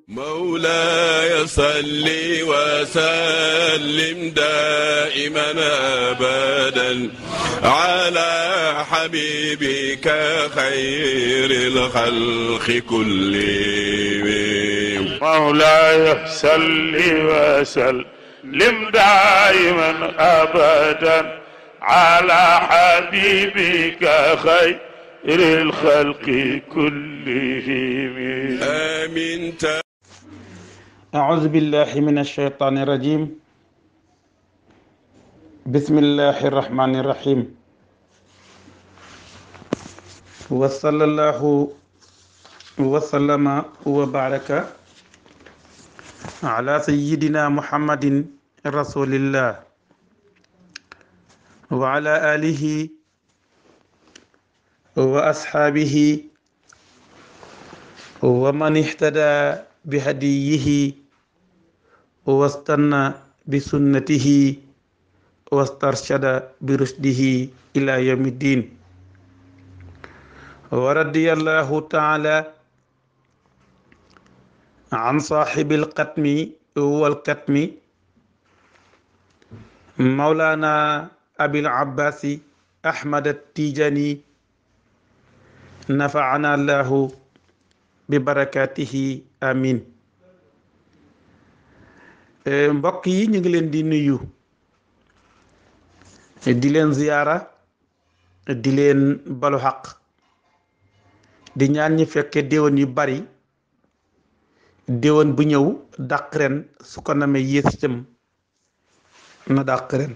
مولاي صل وسلم دائما أبدا على حبيبك خير الخلق كلهم. مولاي صل وسلم دائما أبدا على حبيبك خير الخلق كلهم. آمين. أعوذ بالله من الشيطان الرجيم. بسم الله الرحمن الرحيم. وصلى الله وسلم وبارك على سيدنا محمد رسول الله وعلى آله وأصحابه ومن اهتدى بهديه واستنى بسنته واسترشد برشده إلى يوم الدين. ورضي الله تعالى عن صاحب القتم والكتم مولانا أبي العباس أحمد التيجاني نفعنا الله ببركاته آمين. mbokk yi ñu ngi leen di nuyu di leen ziyaara di leen balu xaq di ñaan ñi fekke déwén yu bari déwén bu ñëw dàq ren su ko namee yées itam na dàq ren.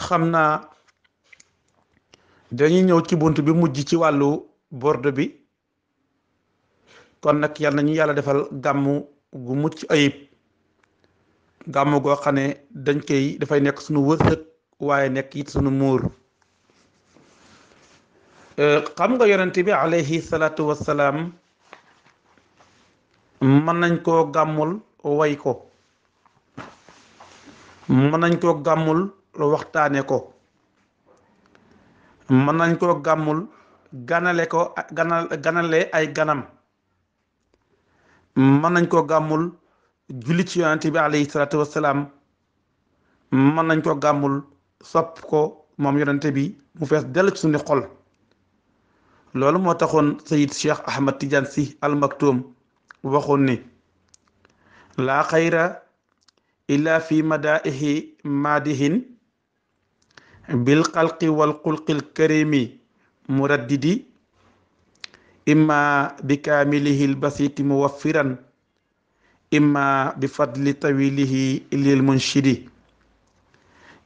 xam naa dañuy ñëw ci bunt bi mujj ci wàllu borde bi kon nag yal na ñu yàlla defal gàmmu gu mucc ayib gàmmu goo xam ne dañ koy dafay nekk sunu wërsëg waaye nekk it sunu muur. xam nga yonent bi alayhi salaatu wassalaam mën nañ koo gàmmul way ko, mën nañ koo gàmmul waxtaane ko, mën nañ koo gàmmul ganale ko ganale ay ganam, mën nañ koo gàmmul julli ci yonent bi alayhi salaatu wassalaam, mën nañ koo gàmmul sopp ko moom yonent bi mu fees dell ci suñu xol. loolu moo taxoon Sayid Cheikh Ahmad Tidiane Sy Al Maktoum waxoon ni laa xayra illa fi madaihi madihin bil xalqi wal xulqil karimi muraddidi imma bi kaamilihi l basiti muwaffiran imma bi fadli tawilihi lil munshidi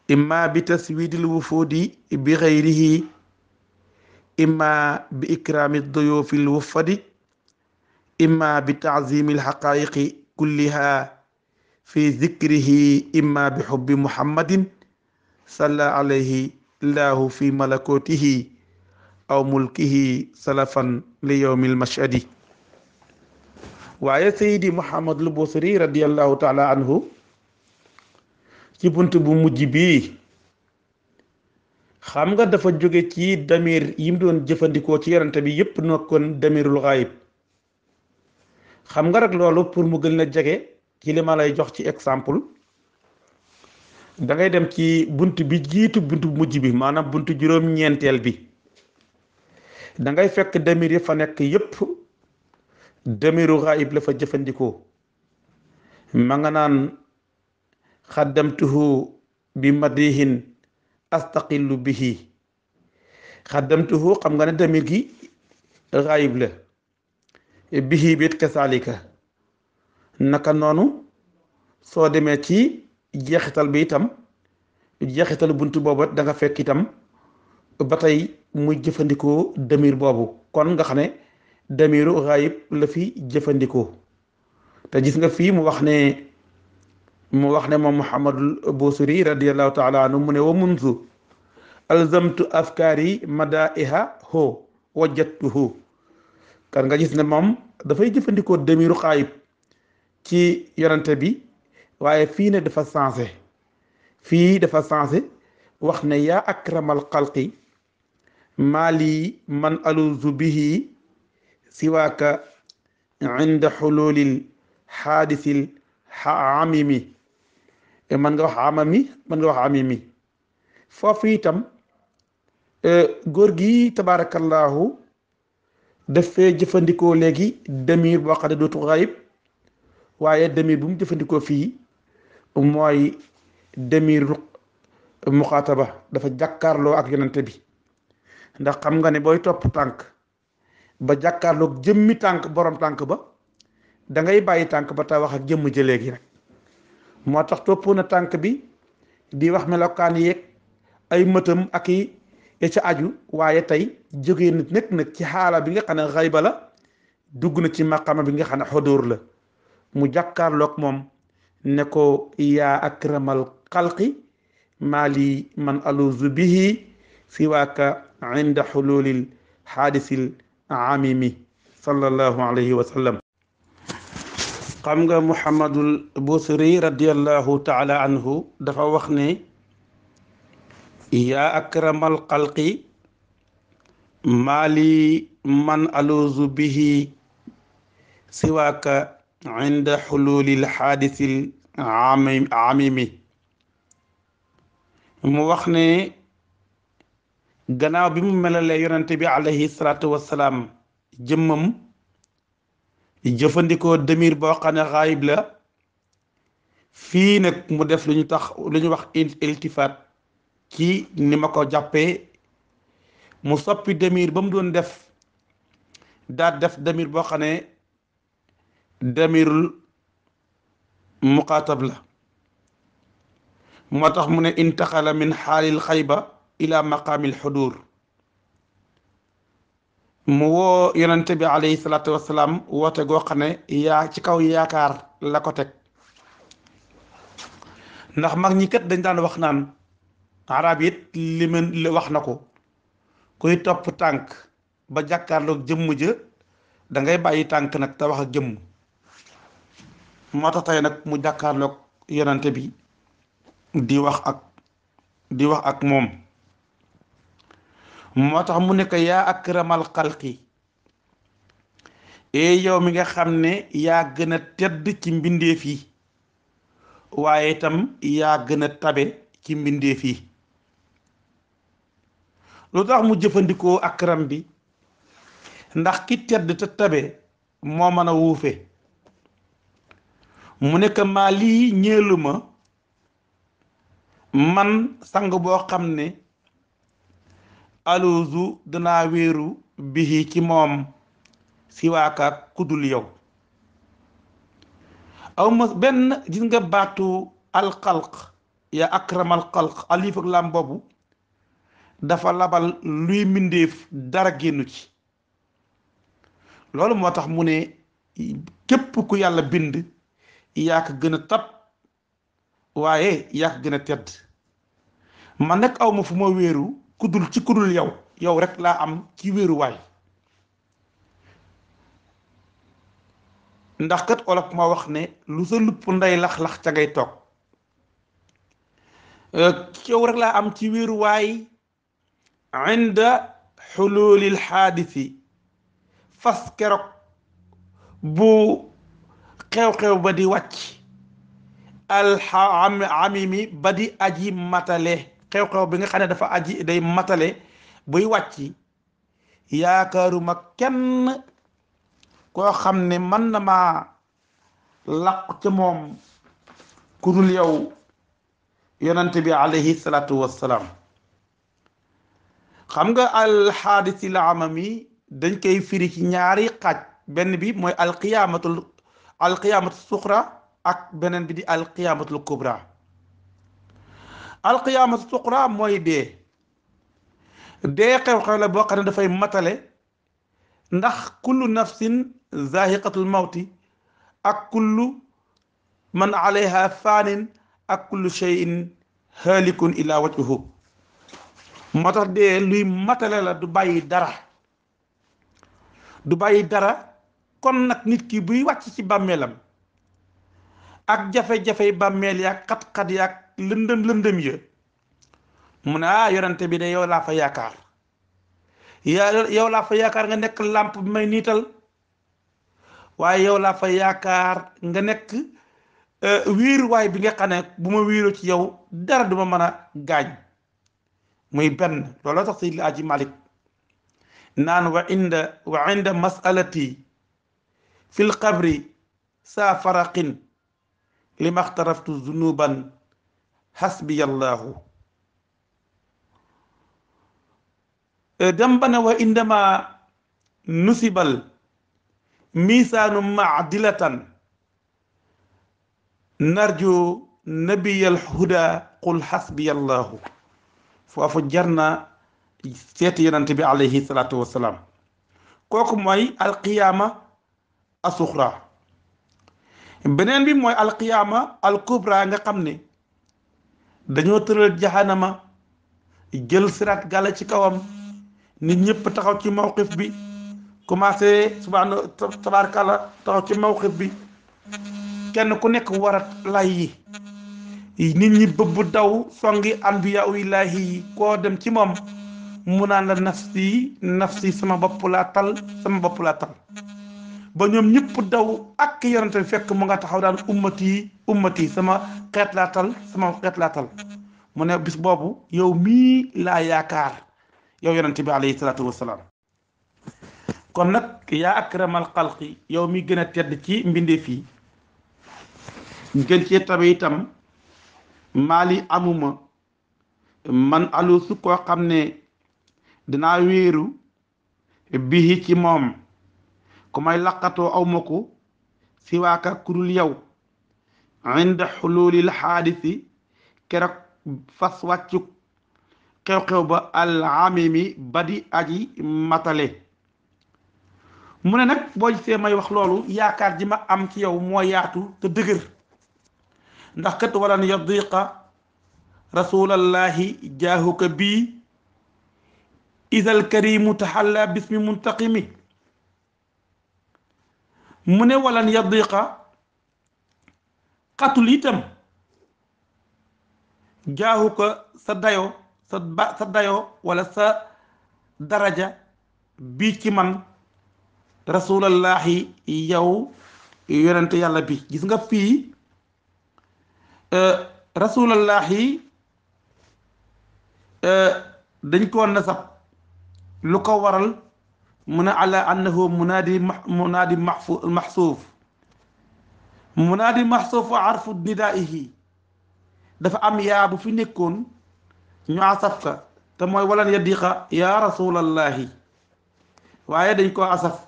imma bi taswidil wufudi bi xayrihi imma bi ikrami duyufi l wufadi imma bi taazimi l xaqaiqi kulliha fi zikrihi imma bi xubbi muhammadin salla alayhi llahu fi malakotihi aw mulkihi salafan li yowmi lmashadi. waaye sayidi muhammadul busiri radiallahu taala anhu ci bunt bu mujj bii xam nga dafa jóge ci damir yi mu doon jëfandikoo ci yonent bi yépp nekkoon damirul xaayib. xam nga rek loolu pour mu gën a jege ci li ma lay jox ci exemple da ngay dem ci bunt bi jiitu bunt bu mujj bi maanaam bunt juróom-ñeenteel bi da ngay fekk damir yi fa nekk yépp damiru xaayib la fa jëfandikoo. ma nga naan xaddamtuhu bi madihin astaqillu bihi. xaddamtuhu xam nga ne damir gi xaayib la, bihi bit kasaalika. naka noonu soo demee ci jeexital bi itam jeexitalu bunt boobu da nga fekk itam ba tey muy jëfandikoo damir boobu, kon nga xam ne damiru xaayib la fi jëfandikoo. te gis nga fii mu wax ne moom Muhammadul Busiri radiallahu taala anhu mu ne wa munzu alzamtu afkaari madaiha ho wajadtuhu. kan nga gis ne moom dafay jëfandikoo damiru xaayib ci yonente bi, waaye fii ne dafa sensé, wax ne yaa akramal xalqi maali man aluzu bihi siwaaka inda xululil xaadisil amimi mën nga wax amami mën nga wax amimi foofu itam góor gi tabarakallahu dafay jëfandikoo léegi demir boo xam ne dootu xayib waaye demir bu mu jëfandikoo fii mooy demir muxaataba dafa jàkkaarloo ak yonante bi ndax xam nga ne booy topp tànk ba jàkkaarloog jëmmi tànk borom tànk ba da ngay bàyyi tànk ba ta wax ak jëmm ja léegi rek moo tax topp na tànk bi di wax melokaan yeeg ay mëtam ak i ca aju waaye tey jógee nit nekk nag ci xaala bi nga xam ne xayba la dugg na ci maqama bi nga xam ne xodóor la mu jàkkaarloog moom ne ko yaa akramal xalqi maali man aluzu bihi siwaaka inda xululil xaadisil amimi sallallahu alayhi wa sallam xam nga muhammadul busiri radiallahu taala anhu dafa wax ne yaa akramal xalqi maali man aluzu bihi siwaaka inda xululil xaadisil amimi mu wax ne gannaaw bi mu melalee yonente bi alayhi salaatu wassalaam jëmmam jëfandikoo demir boo xam ne xaayib la fii nag mu def lu ñu wax iltifaat ci ni ma ko jàppee mu soppi demir ba mu doon def daat def demir boo xam ne demirul muqaatab la moo tax mu ne intaxala min xaalil xayba ila maqaamil xudur mu woo yonente bi alayhi salaatu wassalaam woote goo xam ne yaa ci kaw yaakaar la ko teg ndax mag ñi kat dañ daan wax naan arab it li wax na ko kuy topp tànk ba jàkkaarloog jëmm ja da ngay bàyyi tànk nag te wax ak jëmm moo tax tey nag mu jàkkaarloog yonente bi di wax ak moom moo tax mu ne ko yaa akramal xalqi yow mi nga xam ne yaa gën a tedd ci mbindeef yi waaye itam yaa gën a tabe ci mbindeef yi lu tax mu jëfandikoo akram bi ndax ki tedd te tabe moo mën a wuufe mu nekk maa lii ñeeluma man sang boo xam ne aluzu danaa wéeru bihi ci moom siwaaka kudul yow aw ma benn gis nga baatu alxalq ya akramal xalq alif ak lam boobu dafa labal luy mbindeef dara génnu ci loolu moo tax mu ne képp ku yàlla bind yaa ko gën a tab waaye yaa ko gën a tedd man nag aw ma fu ma wéeru kudul yow rek laa am ci wéeruwaay ndax kat olof ma wax ne lu sa lupp nday lax-lax ca ngay toog yow rek laa am ci wéeruwaay inda xululil xaadisi fas keroog bu xew-xew ba di wàcc alxamimi ba di aji matale xew-xew bi nga xam ne dafa aji day matale buy wàcc yaakaaruma kenn koo xam ne mën na maa làqu ca moom ku dul yow yonante bi alayhi salaatu wassalaam xam nga alxaadisi la amami dañ koy firi ci ñaari xaaj benn bi mooy alqiyaamatul suxra ak beneen bi di alqiyaamatul kubra alqiyaamatul suxra mooy dee xew-xew la boo xam ne dafay matale ndax kullu nafsin zahiqatul mawti ak kullu man alayha faanin ak kullu shay'in halikun ila wajhuhu moo tax dee luy matale la du bàyyi dara kon nag nit ki buy wàcc ci bàmmeelam ak jafe-jafe bàmmeel yaag xat-xat yaag lëndëm ya mu ne yorante bi de yow laa fa yaakaar yow laa fa yaakaar nga nekk làmp bi may niital waaye yow laa fa yaakaar nga nekk wéeruwaay bi nga xam ne bu ma wéeroo ci yow dara duma mën a gaañ muy benn looloo tax Seydi Aji Malik naan wa inda masalati fil qabri saa faraqin li maxtaraftu zunuban hasbiyallahu dem ba ne wa indama nusibal misaanu maadilatan narju nabiyal huda qul hasbiyallahu foofu jar na seeti yonante bi alayhi salaatu wassalaam kooku mooy alqiyaama asuxra beneen bi mooy alqiyaama alkubra nga xam ne dañoo tëral jahanama jël siraat gàlla ci kawam nit ñëpp taxaw ci mawqif bi commencé subhaana tabaarkalla taxaw ci mawqif bi kenn ku nekk war a lay yi nit ñi bëbb daw songi anbiya illaahi yi koo dem ci moom mu naan la nafsi sama bopp laa tal ba ñoom ñëpp daw ak yonente fekk mu nga taxaw daan ummati sama xeet laa tal mu ne bis boobu yow mii laa yaakaar yow yonente bi alayhi salaatu wassalaam kon nag yaa akramal xalqi yow mi gën a tedd ci mbindeef yi gën cee tabe itam maali amuma man alu su koo xam ne dinaa wéeru bihi ci moom ku may laqatoo aw ma ko si waaka kurul yow inda xululil xaadisi keroog fas wàccu xew-xew ba alamimi badi aji matale mu ne nag boo gisee may wax loolu yaakaar ji ma am ci yow moo yaatu te dëgër ndax kat walan yadiqa rasulallahi jaahuka bii idal karimu taxalla bismi muntaqimi mu ne walan yadiqa xatul itam jaahuka sa dayo wala sa daraja bii ci man rasulallahi yow yonente yàlla bi gis nga fii rasulallahi dañ ko nasab lu ko waral mu ne ala annahu munaadi maxsuuf wa arfu nidaihi dafa am yaa bu fi nekkoon ñu asaf ka te mooy walan yadiqa ya rasulallahi waaye dañ ko asaf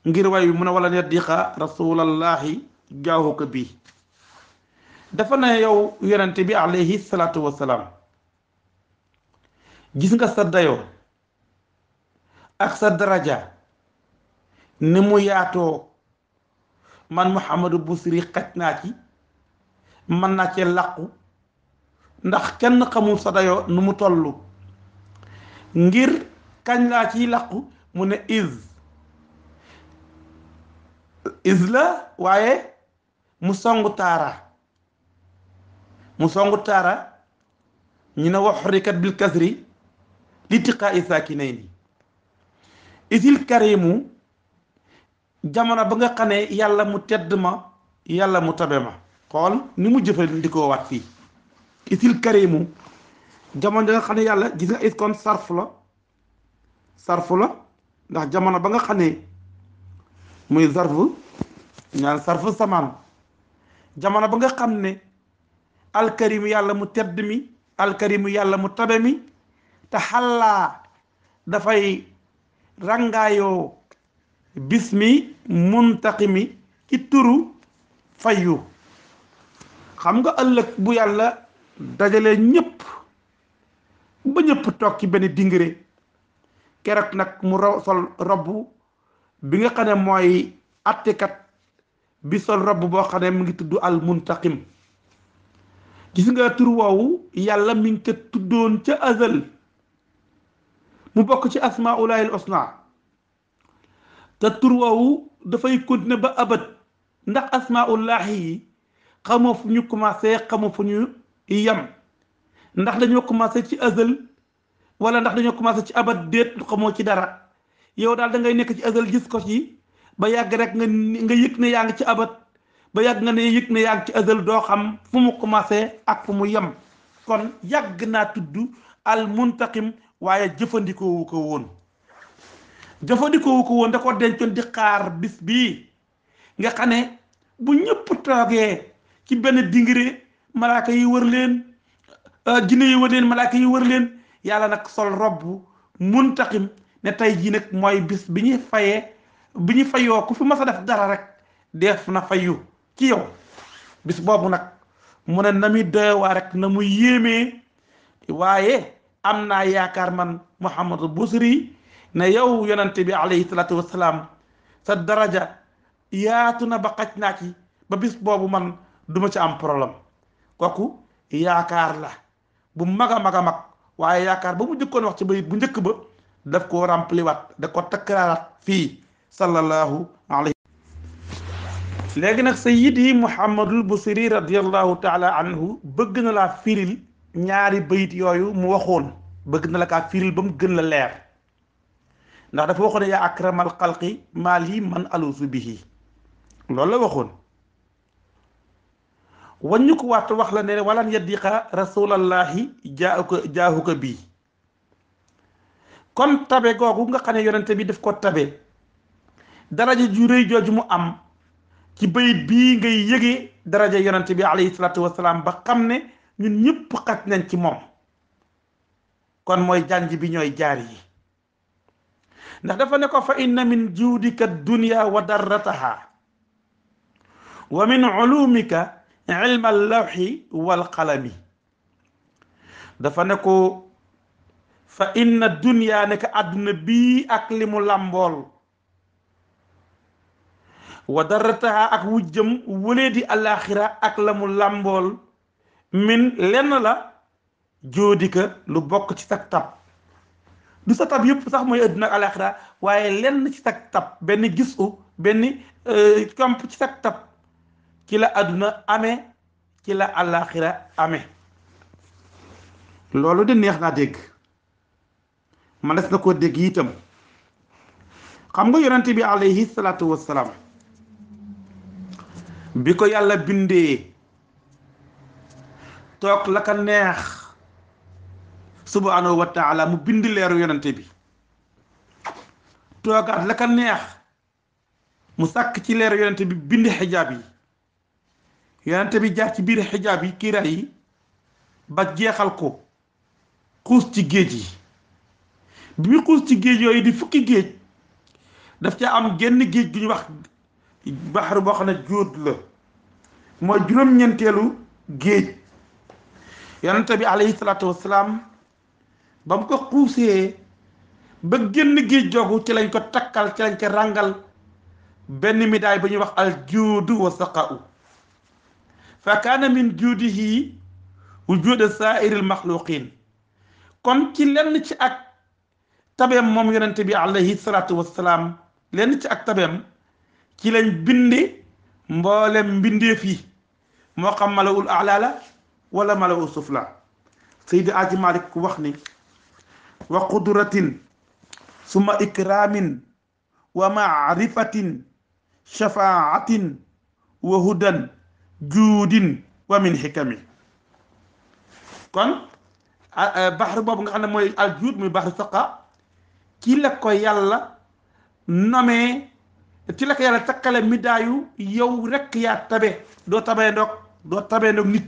ngir way bi mu ne walan yadiqa rasulallahi jaahu ko bii dafa ne yow yonente bi alayhi salaatu wassalaam gis nga sa dayoo ak sa daraja ni mu yaatoo man Mouhamadou Bousiri xaj naa ci mën naa cee làqu ndax kenn xamul sa dayoo nu mu toll ngir kañ laa ciy làqu mu ne is la waaye mu songu taara ñu ne wax xorikat bil kasri li tiqaa i saakinayni isil karimu jamono ba nga xam ne yàlla mu tedd ma yàlla mu tabe ma xool ni mu jëfandikoo waat fii isil karimu jamono ba nga xam ne yàlla gis nga is kon sarfu la ndax jamono ba nga xam ne muy zarfu ñaan sarfu samaan jamono ba nga xam ne alkarimu yàlla mu tedd mi alkarimu yàlla mu tabe mi te xallaa dafay rangaayoo bismi muntaqimi ci turu fayyu xam nga ëllëg bu yàlla dajale ñëpp ba ñëpp toog ci benn dingire keroog nag mu sol robb bi nga xam ne mooy attekat bi sol robb boo xam ne mu ngi tudd al muntaqim gis nga tur woowu yàlla mi ngi ko tuddoon ca azal mu bokk ci asmaullahil husna te tur woowu dafay continuer ba abat ndax asmaullahi yi xamoo fu ñu commencé xamoo fu ñu yem ndax dañoo commencé ci azal wala ndax dañoo commencé ci abat déet xamoo ci dara yow daal da ngay nekk ci azal gis ko ci ba yàgg rek nga yëg ne yaa ngi ci abat ba yàgg nga ne yëg ne yaa ngi ci azal doo xam fu mu commencé ak fu mu yem kon yàgg naa tudd al muntaqim waaye jëfandikoowu ko woon da ko dencoon di xaar bis bii nga xam ne bu ñëpp toogee ci benn dingire malaaka yi wër leen jinne yi wër leen malaaka yi wër leen yàlla nag sol robb muntaqim ne tey jii nag mooy bis bi ñuy fayoo ku fi mas a def dara rek def na fayu ci yow bis boobu nag mu ne na muy doywaa rek na mu yéemee waaye am naa yaakaar man Muhammadu Busiri ne yow yonante bi alayhi salaatu wassalaam sa daraja yaatu na ba xaj naa ci ba bis boobu man duma ci am problème kooku yaakaar la bu mag a mag a mag waaye yaakaar ba mu jëkkoon wax ci bayit bu njëkk ba daf ko rempli waat da ko takkaraat fii sallallahu alayhi léegi nag sayyidi Muhammadul Busiri radiyallahu taala anhu bëgg na laa firil ñaari bayit yooyu mu waxoon bëgg na la kaa firil ba mu gën la leer ndax dafa waxoon ne yaa akramal xalqi maa lii man alusu bihi loolu la waxoon waññu ko waat wax la ne walan yaddiqa rasulallahi jaahuka bii kon tabe googu nga xam ne yonente bi daf ko tabe daraja ju rëy jooju mu am ci bayit bii ngay yëgee daraja yonente bi alayhi salaatu wasalaam ba xam ne ñun ñëpp xaj nañ ci moom kon mooy jànj bi ñooy jaar yi ndax dafa ne ko fa inna min juudika dunya wa darrataha wa min ulumika ilma allawxi wal qalami dafa ne ko fa inna dunya nekk àdduna bii ak li mu làmbool wa darrataha ak wujjëm wëlee di alaxira ak la mu làmbool min lenn la joodika lu bokk ci sag tab du sa tab yëpp sax mooy àdduna ak alaxira waaye lenn ci sag tab benn gisu benn kamp ci sag tab ci la àdduna amee ci la alaxira amee loolu di neex naa dégg man des na koo dégg itam xam nga yonente bi alayhi salaatu wassalaam bi ko yàlla bindee toog la ka neex subhanahu wa taala mu bind leeru yonente bi toogaat la ka neex mu sàkk ci leeru yonente bi bind xijaab yi yonente bi jaar ci biir xijaab yi kiiraay yi ba jeexal ko xuus ci géej yi bi mu xuus ci géej yooyu di fukki géej daf ca am genn géej gu ñu wax baxaru boo xam ne jóot la mooy juróom-ñeenteelu géej yonente bi alayhi salaatu wassalaam ba mu ko xuusee ba génn géej joogu ci lañ ko takkal ci lañ ko ràngal benn midaay ba ñuy wax al juudu wa saqa'u fa kaana min juudihi wujuuda saa'iril maxluqin kon ci lenn ci ak tabeem moom yonente bi alayhi salaatu wassalaam lenn ci ak tabeem ci lañ binde mboolem mbindeef yi moo xam malaul a'la la wala malaul sufla Seydi Aji Malik ku wax ni wa qudratin summa ikramin wa maarifatin shafaatin wa hudan juudin wa min xikami kon baxru boobu nga xam ne mooy al juud muy baxru saqa ci la ko yàlla nomee ci la ko yàlla takkale midaayu yow rekk yaa tabe doo tabee ndoog nit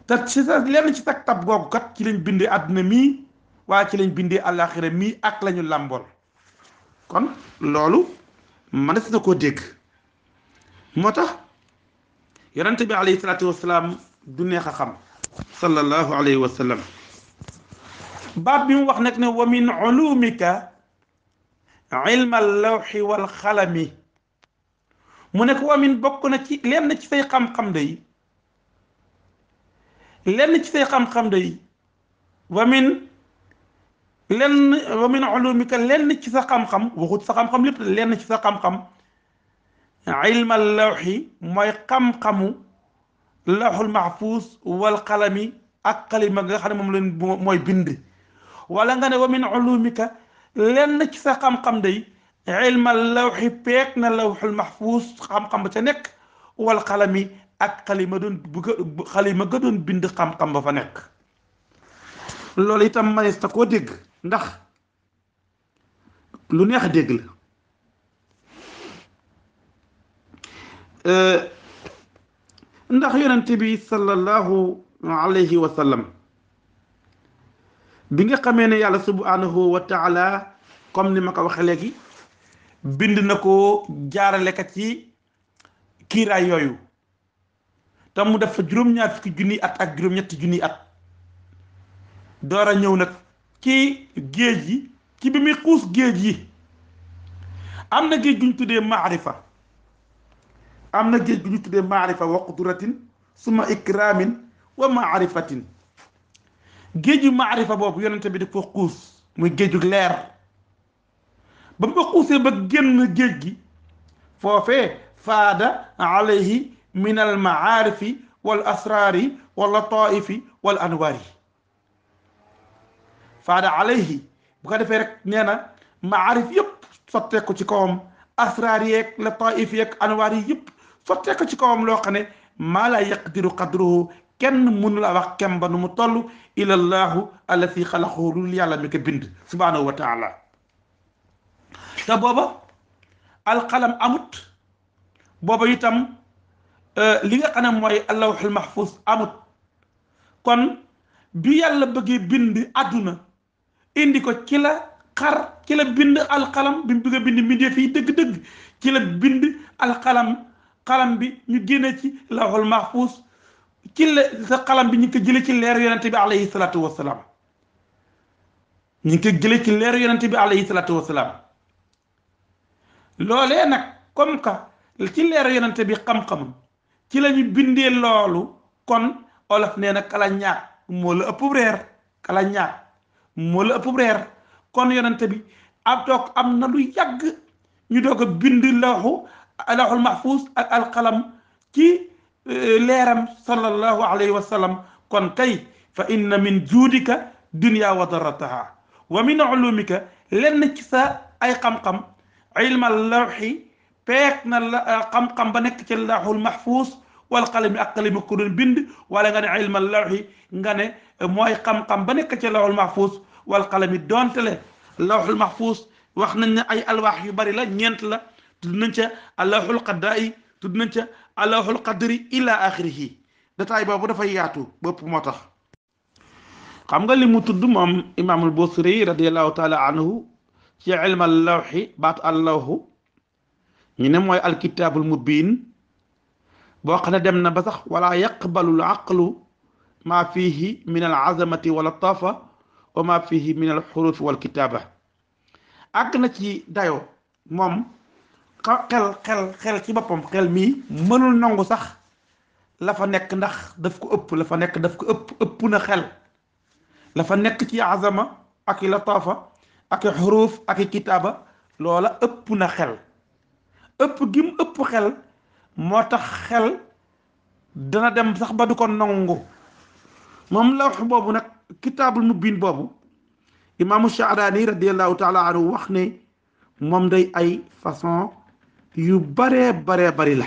te ci sa lenn ci sag tab googu kat ci lañ bindee àdduna mii waaye ci lañ bindee àllaaxira mii ak lañu làmbool kon loolu mënees na koo dégg moo tax yonente bi alayhi salaatu wasalaam du neex a xam sallallahu alayhi wa sallam baat bi mu wax nag ne wa min ulumika ilma lawxi wal xalami mu ne ko wa min bokk na ci lenn ci say xam-xam day lenn ci say xam-xam day wa min ulumika lenn ci sa xam-xam waxut sa xam-xam lépp lenn ci sa xam-xam ilma lawxi mooy xam-xamu lawxul mahfuus wal xalami ak xalima nga xam ne moom leen mooy bind wala nga ne wa min ulumika lenn ci sa xam-xam day ilmal lawxi peeg na lawxul mahfuus xam-xam ba ca nekk wal xalami ak xalima ga doon bind xam-xam ba fa nekk. loolu itam manees na koo dégg ndax lu neex a dégg la. ndax yonent bi sallallahu alayhi wa sallam bi nga xamee ne yàlla subhanahu wa taala comme ni ma ko waxee léegi bind na ko jaarale kat ci kiiraay yooyu te mu def fa juróom-ñaar fukki junniy at ak juróom-ñetti junniy at door a ñëw nag ci géej yi ci bi muy xuus géej yi am na géej gu ñu tuddee maarifa am na géej gu ñu tuddee maarifa wa qudratin suma ikramin wa maarifatin géeju maarifa boobu yonente bi dafa xuus muy géeju leer ba mu ko xuusee ba génn géej gi foofee faada alayhi min al maarifi wal asraari wal lataifi wal anwaari faada alayhi bu ko defee rek nee na maarif yëpp sottee ko ci kawam asraar yeeg lataif yeeg anwaar yi yëpp sottee ko ci kawam loo xam ne maa laa yaqdiru qadruhu kenn mënu la wax kem ba nu mu toll ilallahu allati xalaqahu lul yàlla mi ko bind subhanahu wa taala te booba alqalam amut booba itam li nga xam ne mooy allawxul mahfuz amut kon bi yàlla bëggee bind àdduna indi ko ci la ci la bind alqalam bi mu bëgg a bind mbindee fii dëgg-dëgg ci la bind alqalam xalam bi ñu génne ci lawxul mahfuz ci la sa xalam bi ñu ngi ko jële ci leer yonente bi alayhi salaatu wasalaam ñu ngi ko jële ci leer yonente bi alayhi salaatu wasalaam loolee nag comme que ci leer yonente bi xam-xamam ci la ñu bindee loolu kon olof nee na kala ñaag moo la ëpp reer kala ñaag moo la ëpp reer kon yonente bi ab toog am na lu yàgg ñu doog a bind lawxul mahfuz ak alqalam ci leeram sallallahu alayhi wa sallam kon kay fa inna min juudika dunya wa darataha wa min ulumika lenn ci sa ay xam-xam ilmal lawxi peek na la xam-xam ba nekk ci lawxul mahfuz wal qalami ak qalami ko doon bind wala nga ne ilmal lawxi nga ne mooy xam-xam ba nekk ci lawxul mahfuz wal qalami doontele lawxul mahfuz wax nañ ne ay alwaax yu bari la ñeent la tudd nañ ca allahul qadda'i tudd nañ ca allahul qadri ila axirihi détail boobu dafay yaatu bopp moo tax xam nga li mu tudd moom imaamul Busiri radiallahu taala anhu ci ilmal lawxi baatu allahu ñu ne mooy alkitaabul mubin boo xam ne dem na ba sax wala yaqbalu l aqlu maa fihi min al azamati wal latafa wa maa fihi min al xurufi wal kitaaba àgg na ci dayo moom xel ci boppam xel mii mënul nangu sax la fa nekk ndax daf ko ëpp la fa nekk daf ko ëpp na xel la fa nekk ci azama ak i latafa ak i xuruuf ak i kitaaba loola ëpp na xel ëpp gi mu ëpp xel moo tax xel dana dem sax ba du ko nangu moom lawx boobu nag kitaabul mubin boobu imaamu Sha'raani radiallahu taala anhu wax ne moom day ay façon yu baree bari la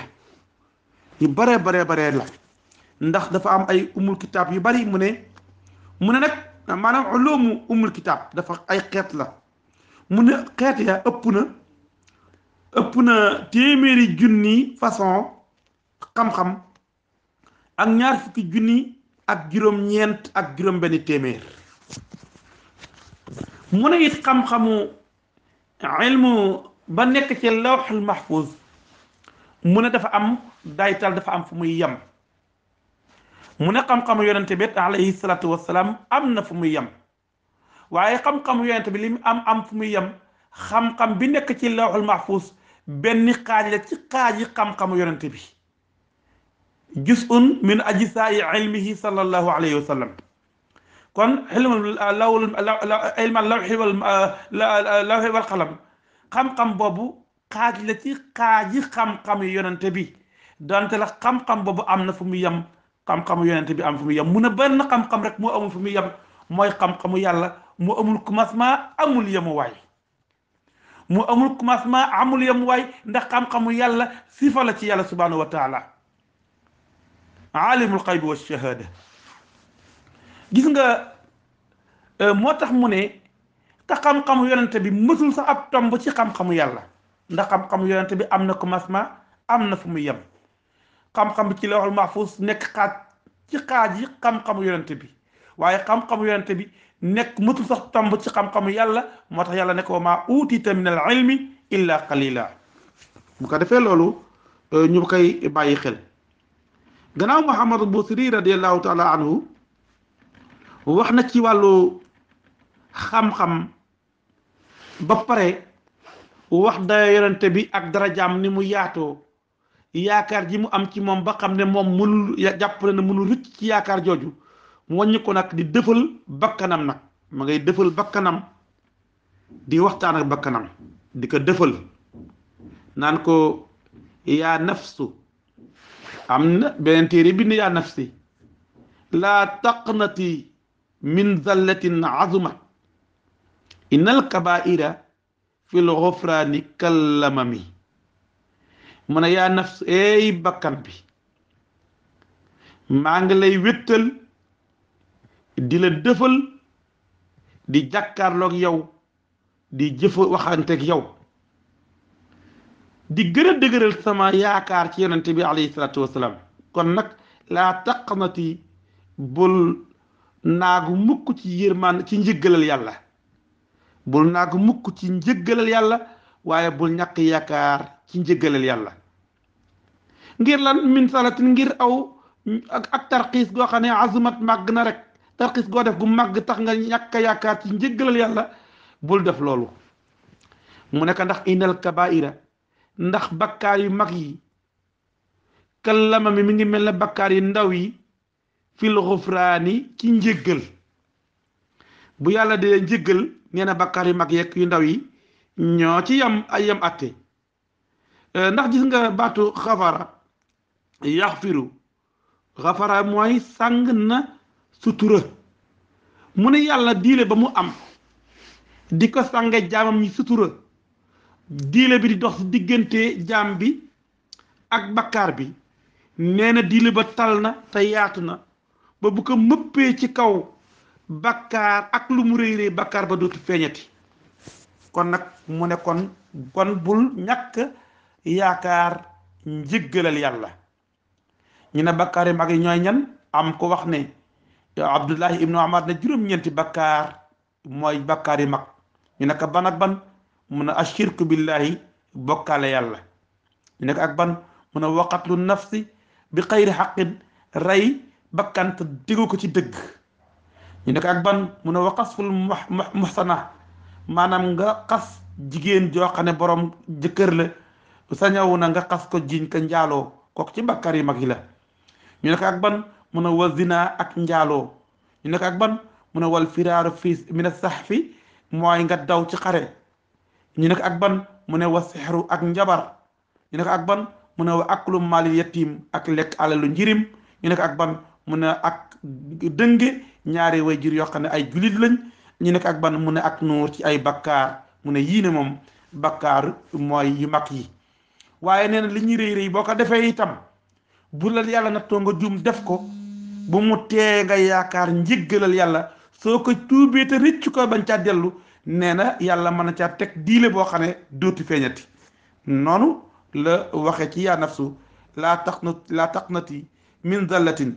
yu baree la ndax dafa am ay umul kitaab yu bari mu ne nag maanaam ulumu umul kitaab dafa ay xeet la mu ne xeet ya ëpp na téeméeri junni façon xam-xam ak ñaar fukki junni ak juróom-ñeent ak juróom-benn téeméer mu ne it xam-xamu ilmu ba nekk ci lawxul mahfuz mu ne dafa am daytal dafa am fu muy yem mu ne xam-xamu yonente bi alayhi salaatu wassalaam am na fu muy yem waaye xam-xamu yonente bi li mu am fu muy yem xam-xam bi nekk ci lawxul mahfuz benn xaaj la ci xaaji xam-xamu yonente bi juz'un min ajzaa'i ilmihi sallallahu alayhi wa sallam kon ilmal lawxi wal qalam xam-xam boobu xaaj la ci xaaji xam-xam yonente bi donte la xam-xam boobu am na fu mu yem xam-xamu yonente bi am fu mu yem mu ne benn xam-xam rek moo amul fu mu yem mooy xam-xamu yàlla moo amul commencement amul yemuwaay mu amul commencement amul yem waay ndax xam-xamu yàlla sifa la ci yàlla subhanahu wa taala alimul xaybi wa shahada gis nga moo tax mu ne te xam-xamu yonente bi mësul sax ab tomb ci xam-xamu yàlla ndax xam-xamu yonente bi am na commencement am na fu muy yem xam-xam bi ci lawhul mahfuz nekk xaaj yi xam-xamu yonente bi waaye xam-xamu yonente bi nekk mësul sax tomb ci xam-xamu yàlla moo tax yàlla nekk wa maa uutita min al ilmi illa qalila bu ko defee loolu ñu koy bàyyi xel gannaaw Muhammad Busiri radiallahu taala anhu wax na ci wàllu xam-xam ba pare wax daya yonente bi ak darajaam ni mu yaatoo yaakaar ji mu am ci moom ba xam ne moom mënul jàpp na ne mënul rëcc ci yaakaar jooju mu wàññi ko nag di dëfal bakkanam nag ma ngay dëfal bakkanam di waxtaan ak bakkanam di ko dëfal naan ko yaa nafsu am na beneen téere bi ne yaa nafsi laa taqnati min zallatin azumat innal kabaira fil ghufrani kallamami mu ne yaa nafs eey bakkan bi maa ngi lay wéttal di la dëfal di jàkkaarloog yow di jëf waxanteeg yow di gën a dëgëral sama yaakaar ci yonente bi alayhi salaatu wasalaam kon nag laa taqnati bul naagu mukk ci yërmaan ci njëggalal yàlla bul naagu mukk ci njëggalal yàlla waaye bul ñàkk yaakaar ci njëggalal yàlla ngir lan min salatin ngir aw ak tarxiis goo xam ne azumat màgg na rek tarxiis goo def gu màgg tax nga ñàkk yaakaar ci njëggalal yàlla bul def loolu mu nekk ndax inal kabaira ndax bakkaar yu mag yi kallama mi ngi mel ne bakkaar yu ndaw yi fil xufraani ci njëggal bu yàlla dee njëggal nee na bakkaar yu mag yeeg yu ndaw yi ñoo ci yam ay yam atte ndax gis nga baatu xafara yaxfiru xafara mooy sàng na sutura mu ne yàlla diile ba mu am di ko sànge jaamam ñi sutura diile bi di dox si diggante jaam bi ak bakkaar bi nee na diile ba tal na te yaatu na ba bu ko mëppee ci kaw bakkaar ak lu mu réy réy bakkaar ba dootu feeñati kon nag mu ne kon bul ñàkk yaakaar njëggalal yàlla ñu ne bakkaar yi mag yi ñooy ñan am ko wax ne Abdullahi ibnu Umar ne juróom-ñeenti bakkaar mooy bakkaar yi mag ñu ne ko ban ak ban mu ne ashirku billahi bokkaale yàlla ñu ne ko ak ban mu ne waqatlu nafsi bi xayri xaqin rey bakkant tegu ko ci dëgg ñu ne ko ak ban mu ne waqasful muhsana maanaam nga xas jigéen joo xam ne borom jëkkër la sañawu na nga xas ko jiñ ko njaaloo kooku ci bakkaar yi mag yi la ñu ne ko ak ban mu ne wa zina ak njaaloo ñu ne ko ak ban mu ne wal firaaru fi mina saxfi mooy nga daw ci xare ñu ne ko ak ban mu ne wa sixru ak njabar ñu ne ko ak ban mu ne wa aklu maalil yatim ak lekk alalu njirim ñu ne ko ak ban mu ne ak dënge ñaari way jur yoo xam ne ay julit lañ ñu ne ko ak ban mu ne ak nuur ci ay bakkaar mu ne yii ne moom bakkaar mooy yu mag yi waaye nee na li ñuy rëy rëy boo ko defee itam bu la yàlla nattoo nga juum def ko bu mu tee nga yaakaar njëggalal yàlla soo ko tuubee te rëcc ko bañ caa dellu nee na yàlla mën na caa teg diile boo xam ne dootu feeñati noonu la waxe ci yaa nafsu laa taqnati min zallatin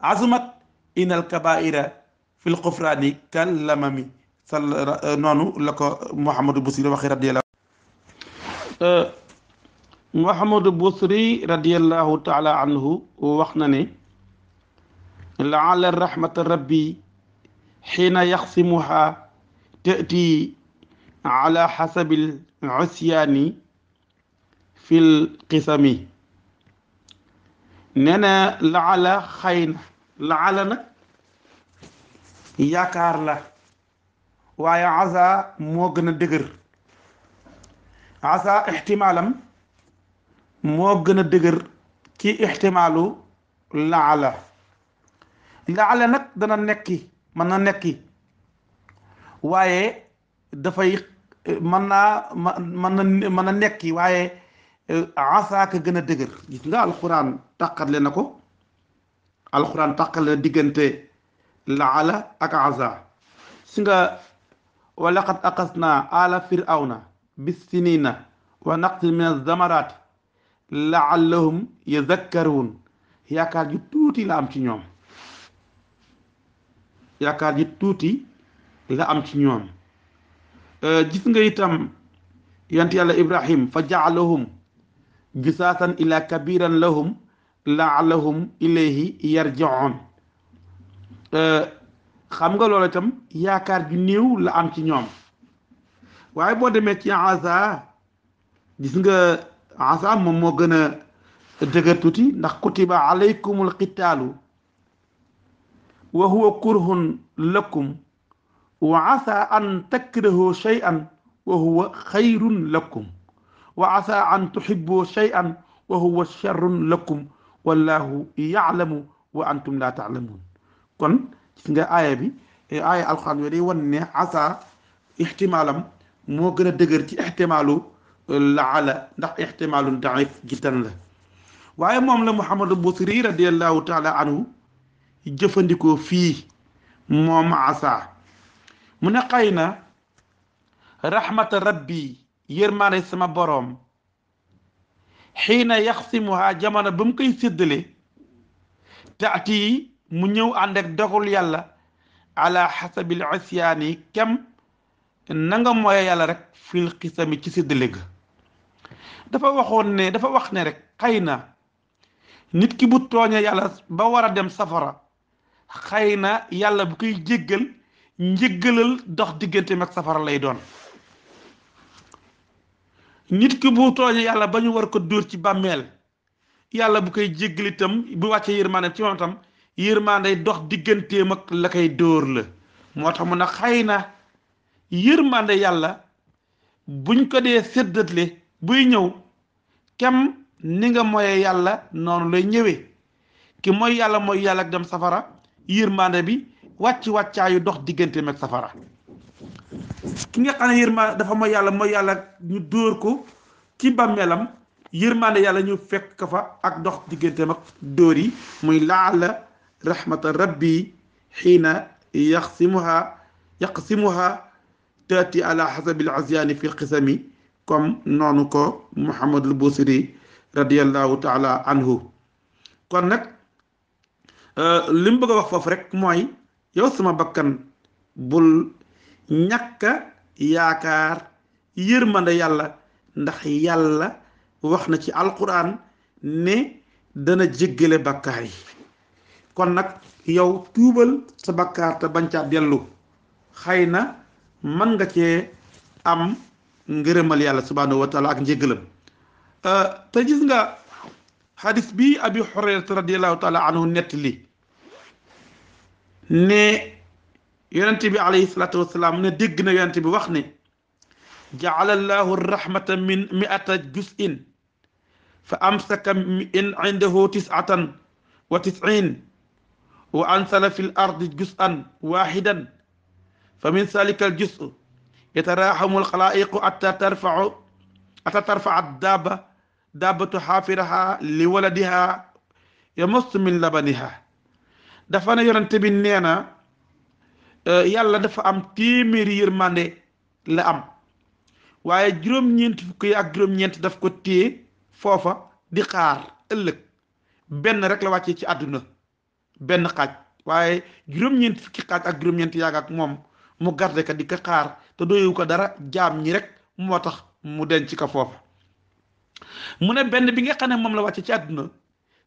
azumat inal kabaira fil xufraani kal lamami noonu la ko Muhammadu Busiri waxe radiyallahu Muhammadu Busiri radiyallahu taala anhu wax na ne laala rahmata rabbi xiina yaxsimuha tati ala xasabil usyaani fil qisami nee na laala xëy na laala nag yaakaar la waaye asa moo gën a dëgër asa ixtimaalam moo gën a dëgër ci ixtimaalu laala laala nag dana nekki mën na nekki waaye dafay mën na nekki waaye asaaka gën a dëgër. gis nga alquran tàqale na ko, alquran tàqale na diggante laala ak asa. si nga wa laqad aqasna ala firawna bisinina wa naqsin min azamaraati laallahum yazakkaruun. yaakaar ju tuuti la am ci ñoom, yaakaar ju tuuti la am ci ñoom. gis nga itam yonent yàlla ibrahim fa jaalahum jusaasan ila kabiran lahum laallahum ilayhi yarjiun. xam nga loolu itam yaakaar ju néew la am ci ñoom. waaye boo demee ci asa, gis nga asa moom moo gën a dëgër tuuti, ndax kutiba alaykumul qitaalu wa huwa kurhun lakum wa asa an takrahu shay'an wa huwa xayrun lakum wa asa an tuhibbu shay'an wa huwa sharrun lakum wallahu ya'lamu wa antum la ta'lamun. kon gis nga aaya bi, aaya alxuraan yooyu day wan ne asa ixtimaalam moo gën a dëgër ci ixtimaalu laala, ndax ixtimaalu daif jiddan la. waaye moom la Muhammad Busiri radiallahu taala anhu jëfandikoo fii moom asa. mu ne xëy na rahmata rabbi, yërmaane sama boroom, xiina yaxsimuha, jamono ba mu koy séddale, taati mu ñëw ànd ak dogal yàlla ala xasabil isyaani, kem nanga mooy yàlla rek fil xisami ci séddale ga. dafa wax ne rek xëy na nit ki bu tooñee yàlla ba war a dem safara, xëy na yàlla bu koy jéggal, njéggalal dox digganteem ak safara lay doon. nit ki bu tooñee yàlla ba ñu war ko dóor ci bàmmeel, yàlla bu koy jéggal itam bu wàccee yërmande ci moom itam yërmande dox digganteem ak la koy dóor la. moo tax mu ne xëy na yërmande yàlla buñ ko dee séddatle buy ñëw kem ni nga moye yàlla noonu lay ñëwee. ki mooy yàlla ak dem safara, yërmande bi wàccaayu dox digganteem ak safara. ki nga xam ne yërmande dafa mooy yàlla ñu dóor ko ci bàmmeelam, yërmande yàlla ñu fekk ka fa ak dox digganteem ak dóor yi, muy laala rahmata rabbi xiina yaqsimuha taati ala xasabil asyaani fi lxisami, comme noonu ko Muhammadul Busiri radiallahu taala anhu. kon nag li mu bëgg a wax foofu rek mooy yow sama bakkan bul ñàkka yaakaar yërmande yàlla, ndax yàlla wax na ci alquran ne dana jéggale bakkaar yi. kon nag yow tuubal sa bakkaar te bañ caa dellu, xëy na mën nga cee am ngërëmal yàlla subhanahu wa taala ak njéggalam. te gis nga xadis bi abi hurayrata radiallahu taala anhu nettali ne yonent bi alayhi salaatu wasalaam ne dégg na yonent bi wax ne jaala allahu rahmata min mi'ata juz'in fa amsaka in indahu tis'atan wa tis'in wa ansala fi l ardi juz'an wahidan fa min zalika al juz'u yatarahamu al xalaiqu atta tarfa'a daabatu xaafiraha li waladiha yamassu min labaniha. dafa ne yonente bi nee na yàlla dafa am téeméeri yërmande la am, waaye juróom-ñeent fukk yi ak juróom-ñeent daf ko téye foofa di xaar ëllëg. benn rek la wàccee ci àdduna, benn xaaj, waaye juróom-ñeent fukki xaaj ak juróom-ñeent yàgg ak moom mu garde ka di ko xaar te doyewu ko dara, jaam ñi rek moo tax mu denc ko foofa. mu ne benn bi nga xam ne moom la wàcce ci àdduna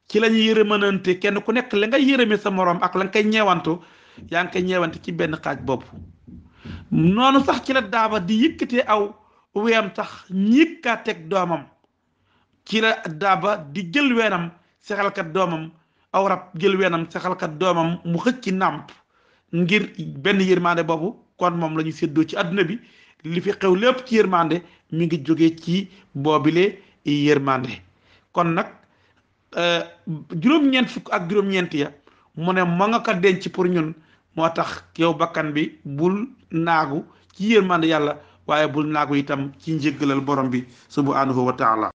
ci la ñu yërëmanante, kenn ku nekk la nga yërëme sa moroom ak la nga koy ñeewantu yaa ngi koy ñeewante ci benn xaaj bopp. noonu sax ci la daaba di yëkkatee aw weyam tax ñikkaateeg doomam, ci la daaba di jël weenam sexalkat doomam, aw rab jël weenam sexalkat doomam mu xëcc ci nàmp ngir benn yërmande boobu. kon moom la ñu séddoo ci àdduna bi, li fi xew lépp ci yërmande mi ngi jógee ci boobile yërmande. kon nag juróom-ñeent fukk ak juróom-ñeent ya mu ne ma nga ko denc pour ñun. moo tax yow bakkan bi bul naagu ci yërmande yàlla waaye bul naagu itam ci njéggalal borom bi subhanahu wa taala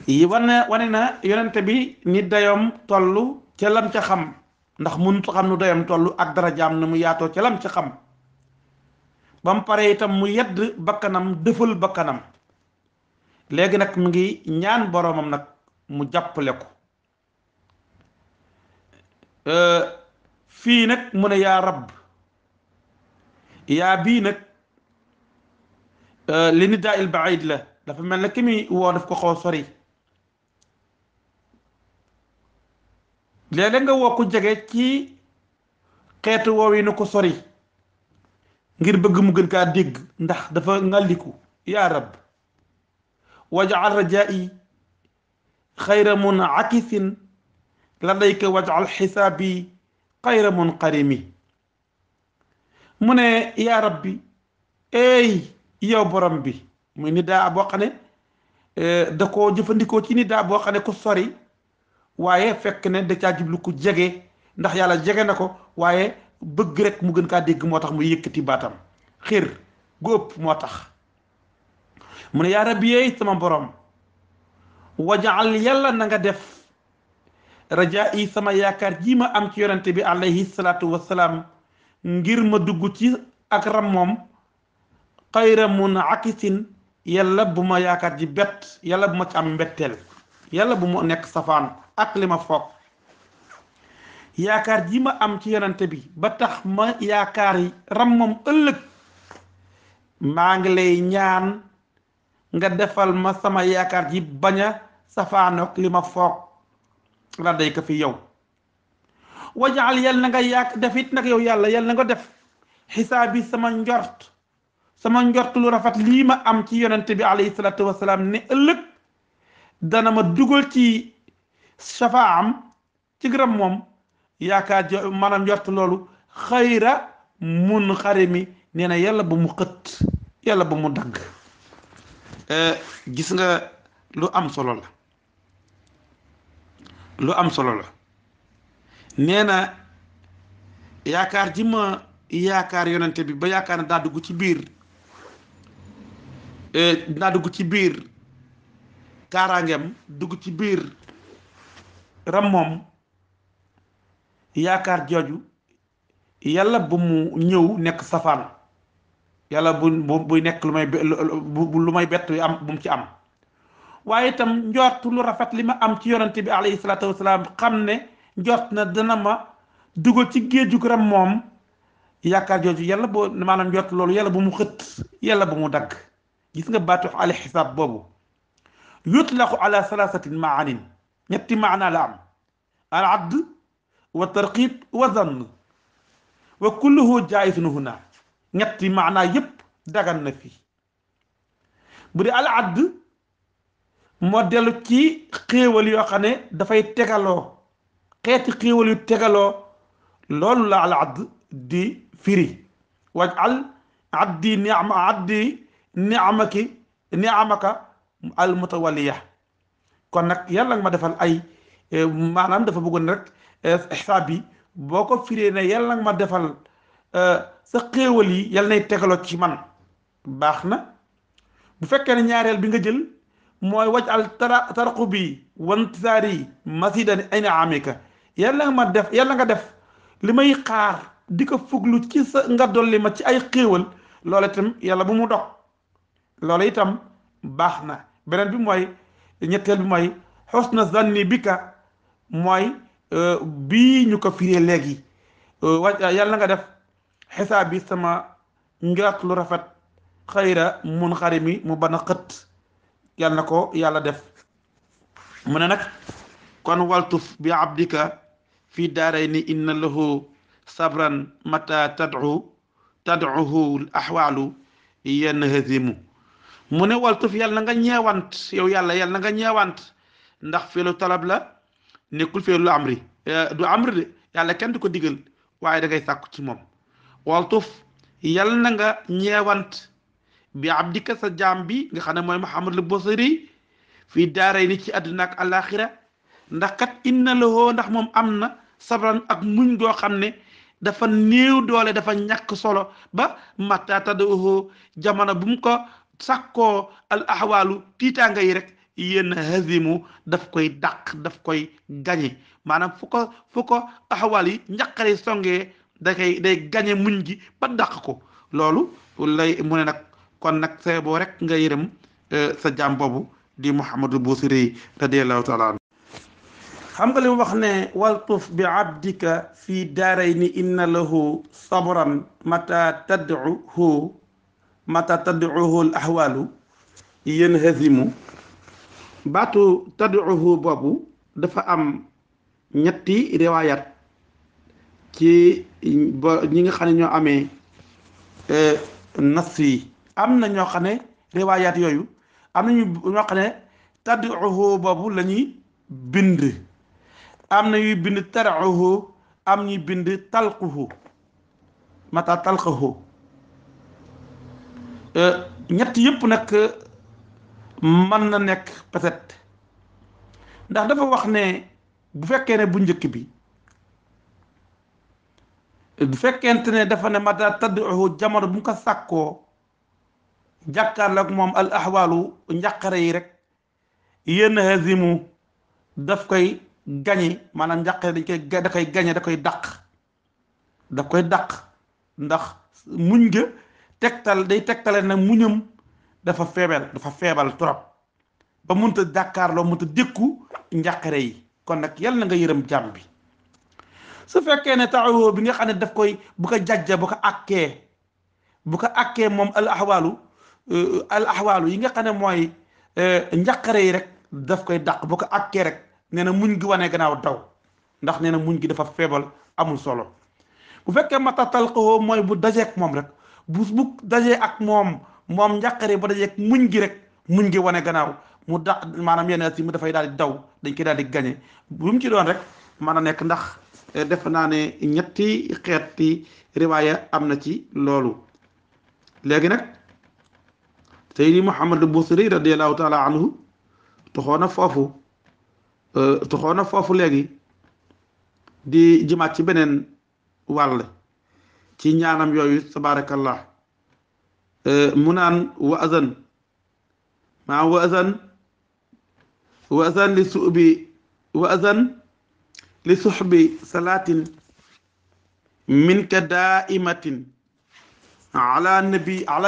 yi wane na yonente bi ni dayoom toll ca lam ca xam ndax mënut xam nu dayoom toll ak darajaam na mu yaatoo ca lam ca xam ba mu pare itam mu yedd bakkanam dëfal bakkanam léegi nag mu ngi ñaan boromam nag mu jàppale ko fii nag mu ne yaa rab yaa bii nag li nidaa il baid la dafa mel ne ki muy woo daf ko xaw a sori léeg-léeg nga woo ko jege ci xeetu woow yi na ko sori ngir bëgg mu gën kaa dégg ndax dafa ngalliku yaa rab wajal rajaa'i xayra muncakisin ladayka wajal xisaabi xayra munqarimi mu ne yaa rabbi ey yow borom bi muy nidaa boo xam ne da koo jëfandikoo ci nidaa boo xam ne ku sori waaye fekk ne da caa jublu ku jege ndax yàlla jege na ko waaye bëgg rek mu gën kaa dégg moo tax muy yëkkati baatam xir gu ëpp moo tax mu ne yaa rabbi yeey sama borom wajaal yàlla na nga def rajaa yi sama yaakaar ji ma am ci yonente bi alayhi salaatu wassalaam ngir ma dugg ci ak ram moom xayra mun akisin yàlla bu ma yaakaar ji bett yàlla bu ma ci am mbetteel yàlla bu mu nekk safaan ak li ma foog yaakaar ji ma am ci yonente bi ba tax ma yaakaar yi ram moom ëllëg maa ngi lay ñaan nga defal ma sama yaakaar ji bañ a safaanook li ma foog la day ko fi yow wajaal yal na nga def it nag yow yàlla yal na nga def xisaabi sama njort lu rafet lii ma am ci yonente bi alayhi salaatu wasalaam ne ëllëg dana ma dugal ci safaam ci gërëm moom yaakaar jo maanaam njort loolu xayra mun xarimi nee na yàlla bu mu xët yàlla bu mu dagg gis nga lu am solo la lu am solo la nee na yaakaar ji ma yaakaar yonente bi ba yaakaar ne daa dugg ci biir kaaraangeem dugg ci biir ram moom yaakaar jooju yàlla bu mu ñëw nekk safaan yàlla buy nekk lu may bett am bu mu ci am waaye itam njortu lu rafet li ma am ci yonante bi alayhi salaatu wasalaam xam ne njort na dana ma dugal ci géejug ram moom yaakaar jooju yàlla boo maanaam njort loolu yàlla bu mu xët yàlla bu mu dagg gis nga baatu al xisaab boobu yutlaqu ala salaasatin maanin ñetti maana la am al add wa tarqib wa zann wa kulluhu jaayizun huna ñetti maana yépp dagan na fi bu dee al add moo dellu ci xéewal yoo xam ne dafay tegaloo xeeti xéewal yu tegaloo loolu la al add di firi waj'al addi ni'amaka al mutawalliya kon nag yàlla nga ma defal ay maanaam dafa bëggoon rek xisaab bi boo ko firee ne yàlla nga ma defal sa xéewal yi yàlla nay tegaloo ci man baax na bu fekkee ne ñaareel bi nga jël mooy waj'al tarqubi wantisaari masidan in'amika yàlla nga def li may xaar di ko fuglu ci sa nga dolli ma ci ay xéewal loola itam yàlla bu mu dog loola itam baax na beneen bi mooy ñetteel bi mooy xusna zanni bika mooy bii ñu ko firee léegi yàlla nga def xisaab bi sama njort lu rafet xayra mun xarimi mu bana xët yàlla na ko yàlla def mu ne nag kon waltuf bi abdika fi daarayni inna lahu sabran mata tad'uhu ahwaalu yanhazimu mu ne waltuf yàlla na nga ñeewant yow yàlla yàlla na nga ñeewant ndax feelu talab la nekkul feelu amri du amri de yàlla kenn du ko digal waaye da ngay sàkku ci moom waltuf yàlla na nga ñeewant bi abdika sa jaam bi nga xam ne mooy Muhammad al Busiri fii daaray ni ci àdduna ak àllaaxira ndax kat inna lahu ndax moom am na sabran ak muñ goo xam ne dafa néew doole dafa ñàkk solo ba mata tad'uhu jamono bu mu ko sàkkoo al ahwaalu tiitaanga yi rek yéen hazimu daf koy dàq daf koy gañe maanaam fu ko ahwaal yi njaqare songee day gañe muñ gi ba dàq ko loolu lay mu ne nag kon nag say boo rek nga yërëm sa jaam boobu di Muhammadul Busiri radiyallahu taala anhu xam nga li mu wax ne waltuf bi abdika fi daarayni inna lahu sabran mata tad'uhu al ahwalu yanhazimu baatu tad'uhu boobu dafa am ñetti riwaayat ci ba ñi nga xam ne ñoo amee nas yi am na ñoo xam ne riwaayat yooyu am na ñoo xam ne tad'uhu boobu la ñuy bind am na ñuy bind tar'uhu am ñuy bind talquhu mata talquhu ñett yëpp nag mën na nekk peut-être ndax dafa wax ne bu fekkee ne bu njëkk bi bu fekkente ne dafa ne mata tad'uhu jamono bu mu ko sàkkoo jàkkaarloo ak moom al ahwaalu njàqare yi rek yenn hazimu daf koy gañe maanaam njàqare da koy gañe da koy dàq ndax muñ nga day tegtale nag muñam dafa feebal trop ba mënta jàkkaarloo mënta dékku njàqare yi kon nag yal na nga yërëm jàmm bi su fekkee ne taxawoo bi nga xam ne daf koy bu ko jajja bu ko akkee moom al ahwaalu yi nga xam ne mooy njàqare yi rek daf koy dàq bu ko akkee rek nee na muñ gi wane gannaaw daw ndax nee na muñ gi dafa feebal amul solo bu fekkee mata talqahu mooy bu dajeek moom rek bu dajee ak moom njàqare ba dajeek muñ gi rek muñ gi wane gannaaw mu dàq maanaam yenn si mu dafay daal di daw dañ koy daal di gañe bu mu ci doon rek mën a nekk ndax defe naa ne ñetti xeeti riwaaya am na ci loolu léegi nag Seydi Muhammad Busiri radiyallahu taala anhu toxoon na foofu léegi di jëmaat ci beneen wàll ci ñaanam yooyu tabarakallah mu naan wa azan li suxbi salaatin minka daimatin ala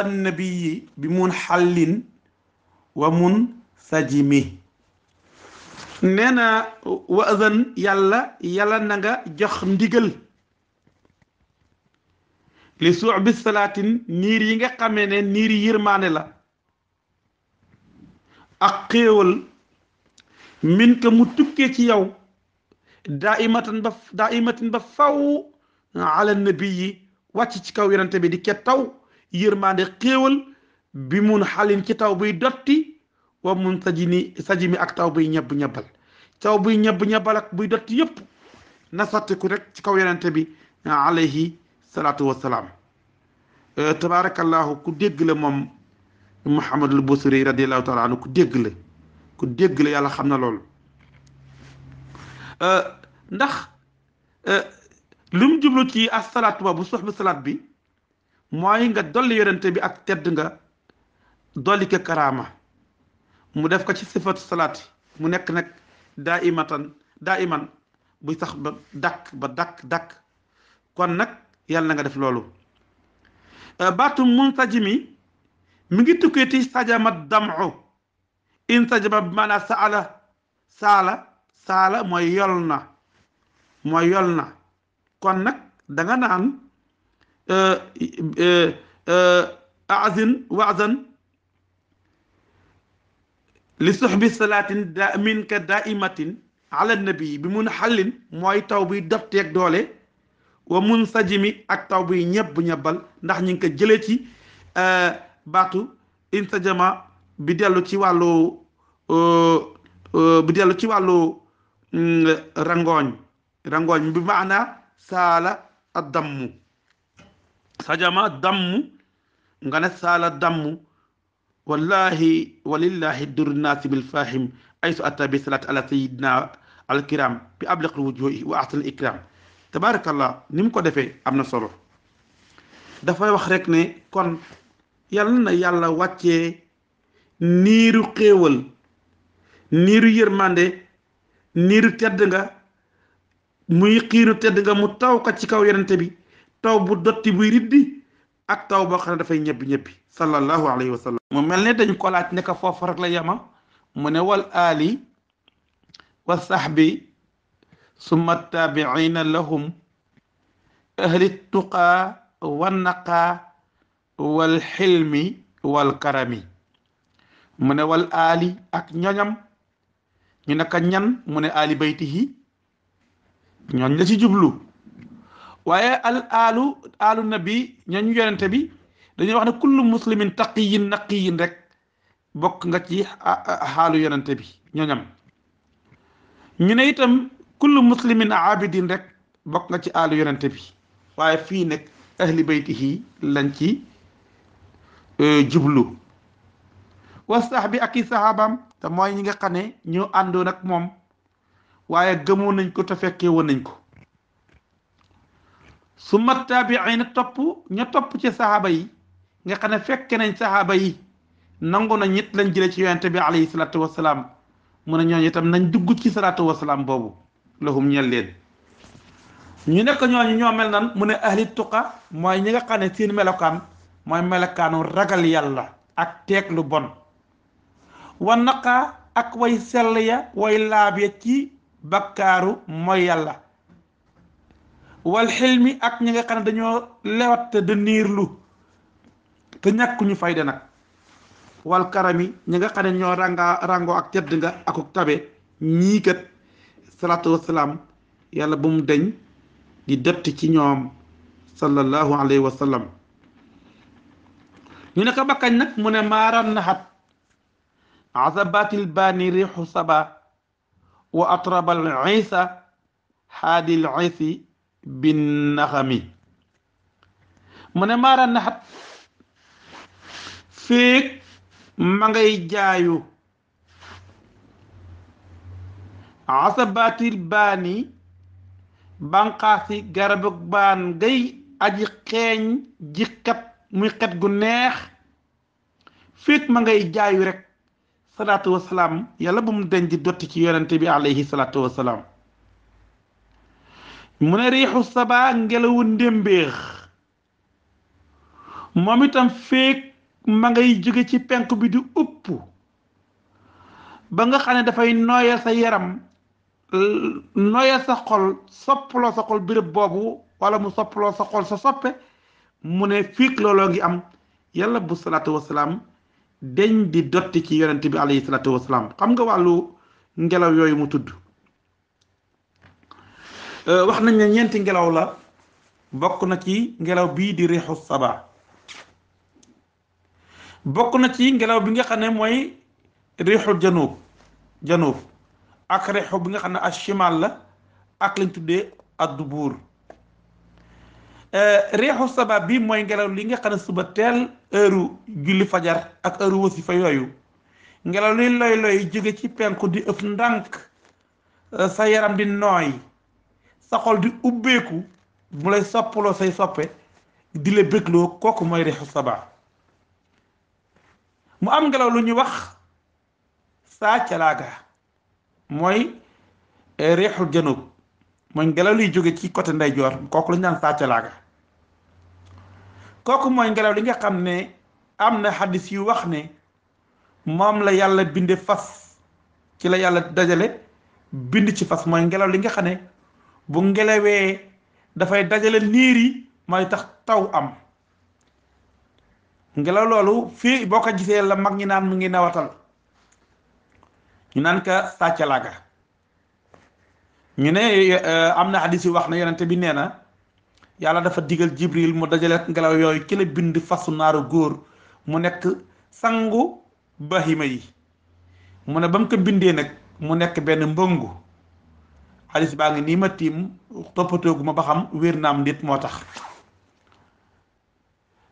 nabiyi bi mun xallin wa mun sajimi nee na wa azan yàlla na nga jox ndigal li suxbi salaatin niir yi nga xamee ne niir yi yërmaane la ak xéewal min ka mu tukkee ci yow daimatin ba faw ala nabi yi wàcc ci kaw yonente bi di ke taw yërmande xéewal bi mun xalin ci taw buy dotti wa mun sajimi ak taw buy ñebb-ñebbal taw buy ñebb-ñebbal ak buy dotti yépp na sottiku rek ci kaw yonente bi alayhi salaatu wassalaam tabarakallahu ku dégg la moom Muhammadul Busiri radiallahu taala anhu ku dégg la yàlla xam na loolu ndax lu mu jublu ci asalaatu boobu soxbu salaat bi mooy nga dolli yonente bi ak tedd nga dolli ko karaama mu def ko ci sifatu salaati mu nekk nag daa iman buy sax ba dakk kon nag yàlla na nga def loolu baatu munsajimi mi ngi tukkee ci sajama damu in sajama bi maanaam saala mooy yol na kon nag danga naan wazan li suxbi salaatin minka daimatin ala nabi bi mun xallin mooy taw buy dotteeg doole wa mun sajimi ak taw buy ñebb-ñebbal ndax ñi ngi ko jëlee ci baatu insajama bi dellu ci wàllu rangooñ bi maana saala a dammu sajama dammu nga ne saala dammu walillahi dur naasi bil fahim ay su atta bi salaat ala sayidina al kiram bi abliq wujuhi wa ahsan ikram tabaarakallah ni mu ko defee am na solo dafay wax rek ne kon yàlla na yàlla wàccee niiru xéewal niiru yërmande niiru tedd nga muy xiinu tedd nga mu taw ka ci kaw yonente bi taw bu dotti buy riddi ak taw boo xam ne dafay ñebbi sallallahu alayhi wa sallam mu mel ne dañ ko laaj ne ko foofu rek la yema mu ne wal aali wa sahbi summa taabiina lahum ahli tuqaa wa naqaa wal xilmi wal karami mu ne wal aali ak ñoñam ñu ne ka ñan mu ne aali baytihi ñooñ la ci jublu waaye al aalu nabi ñooñu yonente bi dañuy wax ne kullu muslimin taqiyin naqiyin rek bokk nga ci xaalu yonente bi ñooñam ñu ne itam kullu muslimin abidin rek bokk nga ci aalu yonente bi waaye fii nag ahli baytihi lañ ci jublu wa sahbi ak i sahabaam te mooy ñi nga xam ne ñu àndoon ak moom waaye gëmoon nañ ko te fekkee woon nañ ko su ma taabiina topp ña topp ci sahaaba yi nga xam ne fekke nañ sahaaba yi nangu na ñit lañ jële ci yonente bi alayhi salaatu wasalaam mu ne ñooñu itam nañ dugg ci salaatu wasalaam boobu lahum ñel leen ñu nekk ñooñu ñoo mel nan mu ne ahli tuqa mooy ñi nga xam ne seen melokaan mooy melokaanu ragal yàlla ak teeg lu bon wa naqa ak way sell ya way laab ya ci bakkaaru mooy yàlla wal xilmi ak ñi nga xam ne dañoo lewat te de niirlu te ñàkkuñu fayda nag wal karami ñi nga xam ne ñoo rango ak tedd nga akuk tabe ñii kat salaatu wasalaam yàlla bu mu deñ di dëtt ci ñoom sallallahu alayhi wa sallam ñu ne ko bakkañ nag mu ne maaran naxat azabatil baani riixu saba wa atrabal isa haadil isi bin naxami mu ne maaran naxat féeg ma ngay jaayu asabatil baani banqaasi garabug baan ngay aji xeeñ ji xet muy xet gu neex féeg ma ngay jaayu rek salaatu wasalaam yàlla bu mu deñ di dotti ci yonente bi alayhi salaatu wasalaam mu ne riixu saba ngelawu ndémbéex moom itam féeg ma ngay jóge ci penk bi di upp ba nga xam ne dafay nooyal sa yaram nooyal sa xol soppaloo sa xol béréb boobu wala mu soppaloo sa xol sa soppe mu ne fiig looloo ngi am yàlla bu salaatu wasalaam deñ di dotti ci yonente bi alayhi salaatu wasalaam xam nga wàllu ngelaw yooyu mu tudd wax nañ ne ñeenti ngelaw la bokk na ci ngelaw bii di riixu saba bokk na ci ngelaw bi nga xam ne mooy riixul janub ak riixu bi nga xam ne ak chimal la ak lañ tuddee ak dubuur riixu saba bi mooy ngelaw li nga xam ne suba teel heure julli fajar ak heure wasifa yooyu ngelaw li loy jóge ci penku di ëpp ndànk sa yaram di nooy sa xol di ubbeeku mu lay soppaloo say soppe di la bégloo kooku mooy riixu saba mu am ngelaw lu ñuy wax saa calaaga mooy riixul janub mooy ngelaw liy jóge ci côté ndeyjoor kooku la ñu naan saa calaaga kooku mooy ngelaw li nga xam ne am na xadis yu wax ne moom la yàlla binde fas ci la yàlla dajale bind ci fas mooy ngelaw li nga xam ne bu ngelawee dafay dajale niir yi mooy tax taw am ngelaw loolu fii boo ko gisee la mag ñi naan mu ngi nawatal ñu naan ka sàccalaaga ñu ne am na hadis yu wax ne yonente bi nee na yàlla dafa digal jibril mu dajale ngelaw yooyu ci la bind fasu naaru góor mu nekk sangu bahima yi mu ne ba mu ko bindee nag mu nekk benn mbëngu hadis baa ngi nii ma tiim toppatoogu ma ba xam wér naam nit moo tax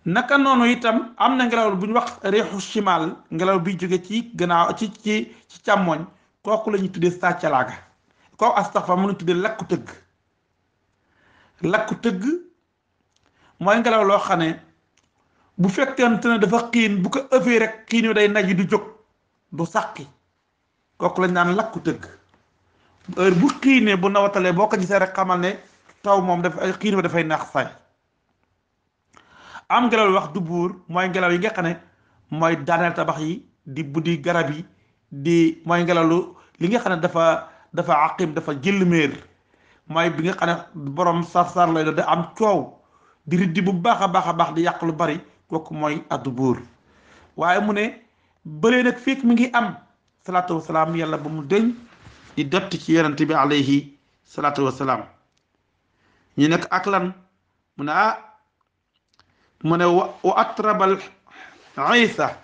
naka noonu itam am na ngelaw bu ñu wax riixu chimal ngelaw bi jóge ci gannaaw ci càmmoñ kooku la ñuy tuddee sàccalaaga kooku astaxfa mënu tuddee lakku tëgg lakku tëgg mooy ngelaw loo xam ne bu fekkente ne dafa xiin bu ko ëffee rek xiin wi day naj du jóg du sàqi kooku lañ naan lakku tëgg heure bu xiinee bu nawatalee boo ko gisee rek xamal ne taw moom dafa xiin wi dafay naax say am ngelaw wax du buur mooy ngelaw yi nga xam ne mooy daaneel tabax yi di buddi garab yi di mooy ngelaw li nga xam ne dafa aqim dafa jël méer mooy bi nga xam ne borom sar-sar lay doon da am coow di riddi bu baax a baax di yàq lu bari kooku mooy addu buur waaye mu ne bëlee nag fekk mi ngi am salaatu wasalaam yàlla ba mu deñ di dotti ci yonente bi alayhi salaatu wasalaam ñu nekk ak lan mu ne mu ne wa atrabal isa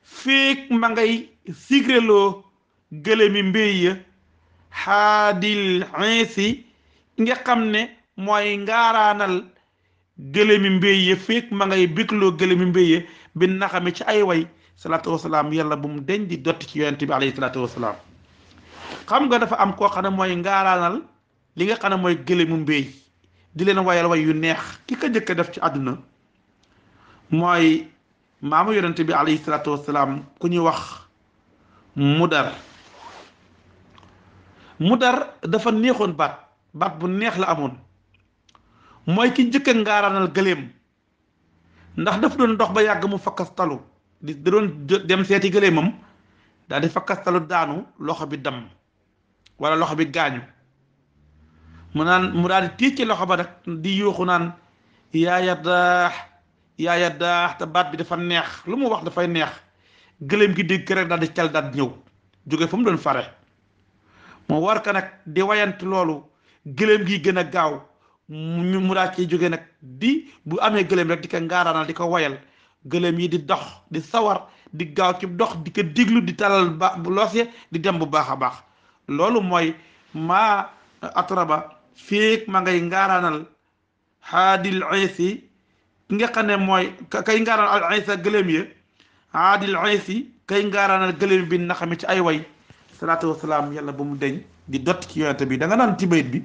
fekk ma ngay sigreloo gëlëmi mbéy ya xaadil insi nga xam ne mooy ngaaraanal gëlëmi mbéy ya fekk ma ngay bégloo gëlëmi mbéy ya bi naxami ci ay way salaatu wasalaam yàlla bu mu deñ di dotti ci yonente bi alayhi salaatu wasalaam xam nga dafa am koo xam ne mooy ngaaraanal li nga xam ne mooy gëlëmu mbéy di leen wayal way yu neex ki ko jëkk def ci àdduna mooy maamu yonente bi alayhi salaatu wasalaam ku ñuy wax mudar dafa neexoon baat bu neex la amoon mooy ki jëkk ngaaraanal gëléem ndax dafa doon dox ba yàgg mu fakkastalu da doon dem seeti gëléemam daal di fakkastalu daanu loxo bi damm wala loxo bi gaañu mu daal di tiit ci loxo ba nag di yuuxu naan yaaya daax te baat bi dafa neex lu mu wax dafay neex gëléem gi dégg rek daal di cal daal di ñëw jóge fa mu doon fare mu war ka nag di wayant loolu gëléem gi gën a gaaw mu daal ci jóge nag di bu amee gëléem rek di ko ngaaraanal di ko wayal gëléem yi di dox di sawar di gaaw ci dox di ko diglu di talal bu loose di dem bu baax a baax loolu mooy maa atraba féeg ma ngay ngaaraanal haadil aysi ki nga xam ne mooy kay ngaaraanal al aysa gëléem ya haadil aysi kay ngaaraanal gëléem bi na xame ci ay way salaatu wasalaam yàlla bu mu deñ di dotti ci yonente bi da nga naan ci bayit bi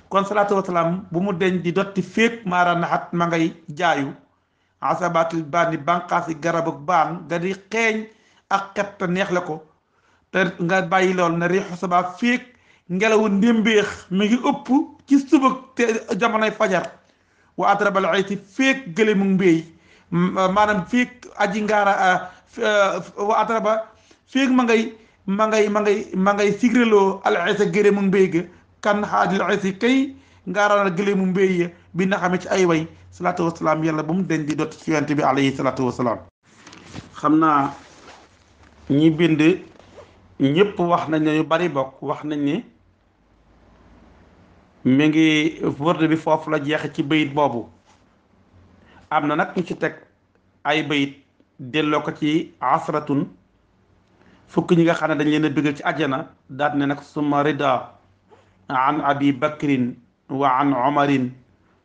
kon salaatu wasalaam bu mu deñ di dotti féeg maara naxat ma ngay jaayu asabatil baani banqaasi garab ak baan nga di xeeñ ak xet te neex la ko te nga bàyyi lool na riixu sabaa féeg ngelawu ndémbéex mi ngi ëpp ci suba te jamonoy fajar wa atrabal aysi féeg gëléemu mbéy maanaam féeg aji ngaara wa atraba féeg ma ngay sigreloo al aysa gëléemu mbéy ga kan xaadil aysi kay ngaaraanal gëléemu mbéy ya bi na xame ci ay way salaatu wasalaam yàlla bu mu deñ di dott ci yonent bi alayhi salaatu wasalaam xam naa ñi bind ñëpp wax nañ ne ñu bari bokk wax nañ ni mi ngi wërd bi foofu la jeexe ci bayit boobu am na nag ñu ci teg ay bayit delloo ko ci asratun fukk ñi nga xam ne dañ leen a bëggal ci àjjana daat ne nag summa rida an abi bakrin wa an omarin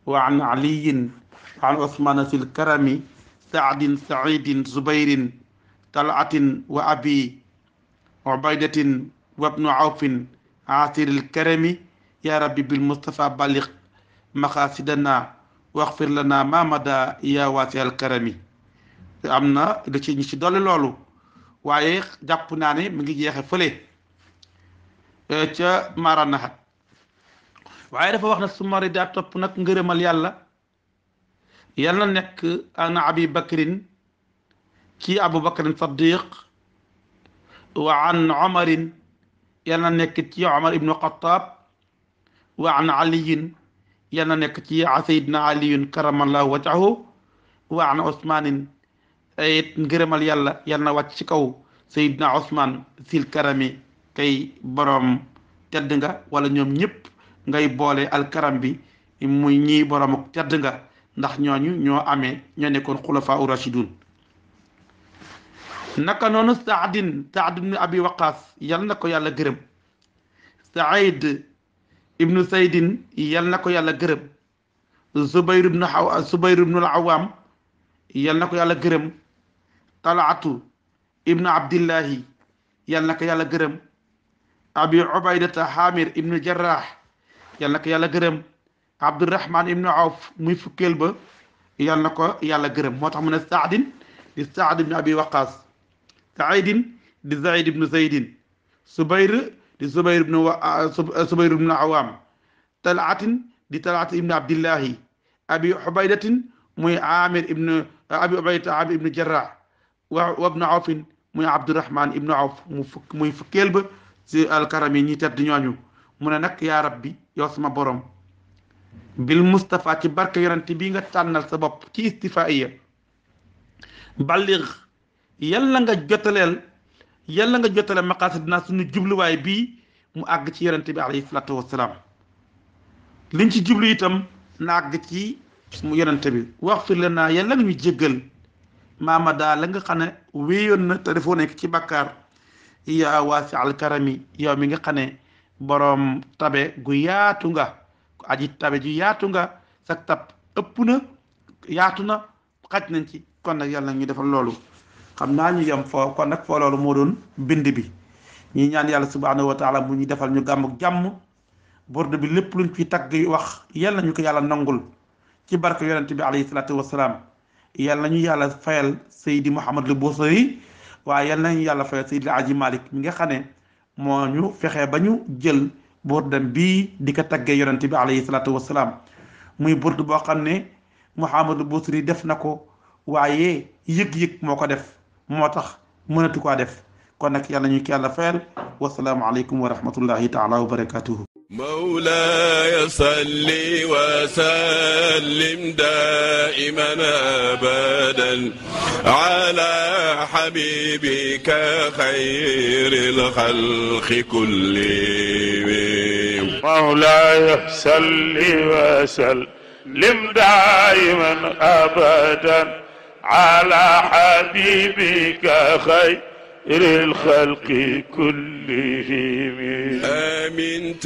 wa an aliyin wa an osmana sil karami saadin saidin zubayrin talatin wa abi ubaydatin wa ibnu awfin asiril karami ya rabbi bil mustafa balligh maqasidana waxfir lana ma mada ya waasi al karami am na da ci ñu ci dolli loolu waaye jàpp naa ne mi ngi jeexe fële ca mara naxat waaye dafa wax na summa rida topp nag ngërëmal yàlla nekk ana abi bakrin ci abu bakrin saddiq wa an omarin yàlla nekk ci omar ibnu xataab wa an aliyin yàlla nekk ci sayidna aliyun karamallahu wajhahu wa an osmanin it ngërëmal yàlla na wàcc ci kaw sayidna osman sil karami kay borom tedd nga wala ñoom ñëpp ngay boole alkaram bi muy ñii borom tedd nga ndax ñooñu ñoo nekkoon xulafa u rashidun naka noonu saad ibnu abi waqaas yal na ko yàlla gërëm said ibnu saydin yal na ko yàlla gërëm zubayr ibnu al awaam yal na ko yàlla gërëm talaatu ibnu abdillahi yal na ko yàlla gërëm abi ubaydata hamir ibnu jarrah yal na ko yàlla gërëm Abdurahman ibnu Awf muy fukkeel ba yal na ko yàlla gërëm moo tax mu ne Saadin di Saad ibnu Abi Waqaas Saïdin di Zayd ibnu Zaydin Subayr di Subayr ibnu Awaam Talaatin di Talaat ibnu Abdillahi Abi Ubaydatin muy Amir ibnu Abi Ubayda Amir ibnu Jarrah wa ibnu Awfin muy Abdurahman ibnu Awf muy fukkeel ba si alkaram yi ñi tedd ñooñu mu ne nag yaa rabbi yow sama borom bil Mustafa ci barke yonente bi nga tànnal sa bopp ci istifaiya balligh yàlla nga jotale maqasidina suñu jubluwaay bii mu àgg ci yonente bi alayhi salaatu wassalaam liñ ci jublu itam na àgg ci mu yonente bi wax fir lana yàlla nga ñu jéggal maama daa la nga xam ne wéyoon na te defoo nekk ci bàkkaar yaa waasi alkarami yow mi nga xam ne boroom tabe gu yaatu nga aji tabe ju yaatu nga sak tab ëpp na yaatu na xaj nañ ci kon nag yàlla ñu defal loolu xam naa ñu yem foo kon nag foo loolu moo doon bind bi ñi ñaan yàlla subhanahu wa taala mu ñu defal ñu gàmm ak jàmm borde bi lépp luñ fi tagg wax yàlla ñu ko yàlla nangul ci barke yonente bi alayhi salaatu wassalaam yàlla ñu yàlla fayal Seydi Mouhamad al Busiri waaye yàlla nañu yàlla fayal Seydi Aji Malik mi nga xam ne moo ñu fexe ba ñu jël burdam bii di ko taggee yonente bi alayhi salaatu wassalaam muy burd boo xam ne Mouhamad al Busiri def na ko waaye yëg-yëg moo ko def moo tax mënatu koo def kon nag yàlla ñu ko yàlla fayal wasalaamu aleykum wa rahmatullahi taala wa barakatuhu مولاي صل وسلم دائما ابدا على حبيبك خير الخلق كلهم مولاي صل وسلم دائما ابدا على حبيبك خير الخلق كلهم آمين.